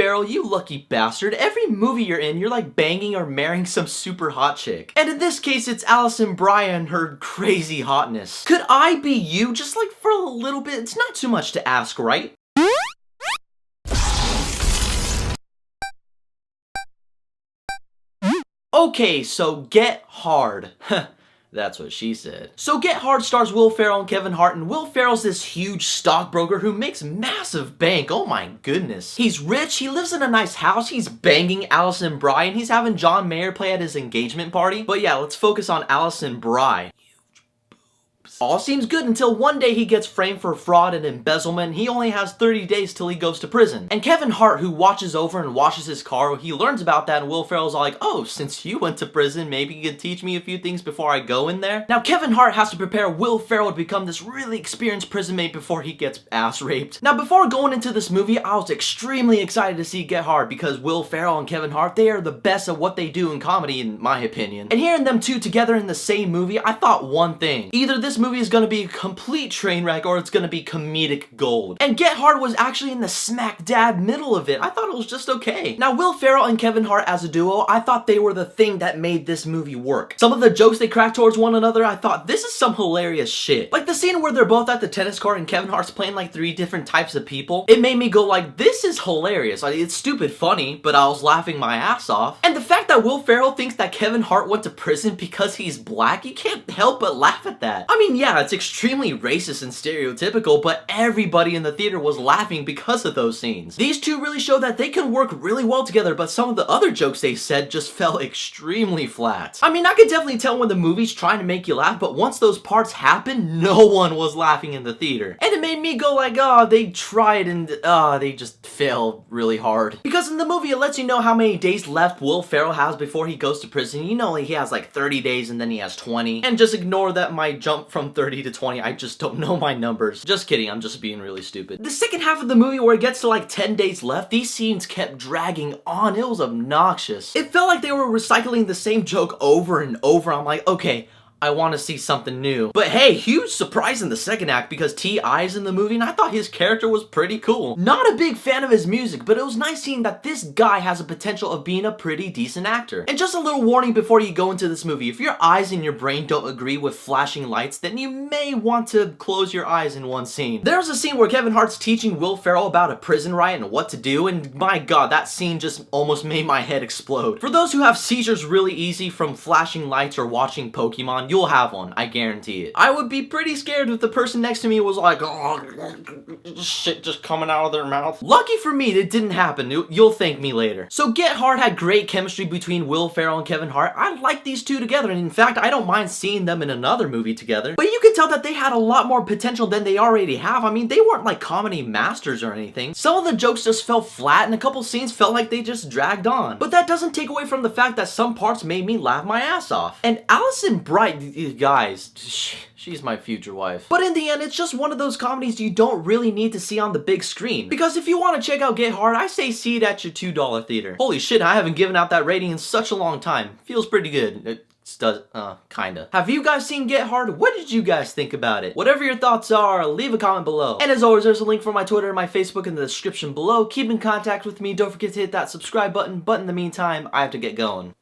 Ferrell, you lucky bastard. Every movie you're in, you're like banging or marrying some super hot chick. And in this case, it's Alison Brie and her crazy hotness. Could I be you? Just like for a little bit? It's not too much to ask, right? Okay, so Get Hard. That's what she said. So Get Hard stars Will Ferrell and Kevin Hart, and Will Ferrell's this huge stockbroker who makes massive bank. Oh my goodness. He's rich, he lives in a nice house, he's banging Alison Brie, and he's having John Mayer play at his engagement party. But yeah, let's focus on Alison Brie. All seems good until one day he gets framed for fraud and embezzlement, and he only has 30 days till he goes to prison. And Kevin Hart, who watches over and washes his car, he learns about that, and Will Ferrell's all like, oh, since you went to prison, maybe you could teach me a few things before I go in there? Now, Kevin Hart has to prepare Will Ferrell to become this really experienced prison mate before he gets ass raped. Now, before going into this movie, I was extremely excited to see Get Hard because Will Ferrell and Kevin Hart, they are the best at what they do in comedy, in my opinion. And hearing them two together in the same movie, I thought one thing. Either this movie is gonna be a complete train wreck or it's gonna be comedic gold. And Get Hard was actually in the smack dab middle of it. I thought it was just okay. Now, Will Ferrell and Kevin Hart as a duo, I thought they were the thing that made this movie work. Some of the jokes they cracked towards one another, I thought this is some hilarious shit. Like the scene where they're both at the tennis court and Kevin Hart's playing like 3 different types of people. It made me go like, this is hilarious. Like, it's stupid funny, but I was laughing my ass off. And the fact that Will Ferrell thinks that Kevin Hart went to prison because he's black, you can't help but laugh at that. I mean, yeah, it's extremely racist and stereotypical, but everybody in the theater was laughing because of those scenes. These two really show that they can work really well together, but some of the other jokes they said just fell extremely flat. I mean, I could definitely tell when the movie's trying to make you laugh, but once those parts happen, no one was laughing in the theater. And it made me go like, oh, they tried and they just failed really hard. Because in the movie, it lets you know how many days left Will Ferrell has before he goes to prison. You know, he has like 30 days and then he has 20. And just ignore that my jump from 30 to 20, I just don't know my numbers. Just kidding, I'm just being really stupid. The second half of the movie where it gets to like 10 days left, these scenes kept dragging on. It was obnoxious. It felt like they were recycling the same joke over and over. I'm like, okay, I want to see something new. But hey, huge surprise in the second act because T.I.'s in the movie and I thought his character was pretty cool. Not a big fan of his music, but it was nice seeing that this guy has a potential of being a pretty decent actor. And just a little warning before you go into this movie, if your eyes and your brain don't agree with flashing lights, then you may want to close your eyes in one scene. There's a scene where Kevin Hart's teaching Will Ferrell about a prison riot and what to do, and my god, that scene just almost made my head explode. For those who have seizures really easy from flashing lights or watching Pokemon, you'll have one, I guarantee it. I would be pretty scared if the person next to me was like, oh, shit just coming out of their mouth. Lucky for me, it didn't happen. You'll thank me later. So Get Hard had great chemistry between Will Ferrell and Kevin Hart. I like these two together, and in fact, I don't mind seeing them in another movie together. But you can tell that they had a lot more potential than they already have. I mean, they weren't like comedy masters or anything. Some of the jokes just fell flat, and a couple scenes felt like they just dragged on. But that doesn't take away from the fact that some parts made me laugh my ass off. And Alison Brie, guys, she's my future wife. But in the end, it's just one of those comedies you don't really need to see on the big screen. Because if you want to check out Get Hard, I say see it at your $2 theater. Holy shit, I haven't given out that rating in such a long time. Feels pretty good. It does, kinda. Have you guys seen Get Hard? What did you guys think about it? Whatever your thoughts are, leave a comment below. And as always, there's a link for my Twitter and my Facebook in the description below. Keep in contact with me. Don't forget to hit that subscribe button. But in the meantime, I have to get going.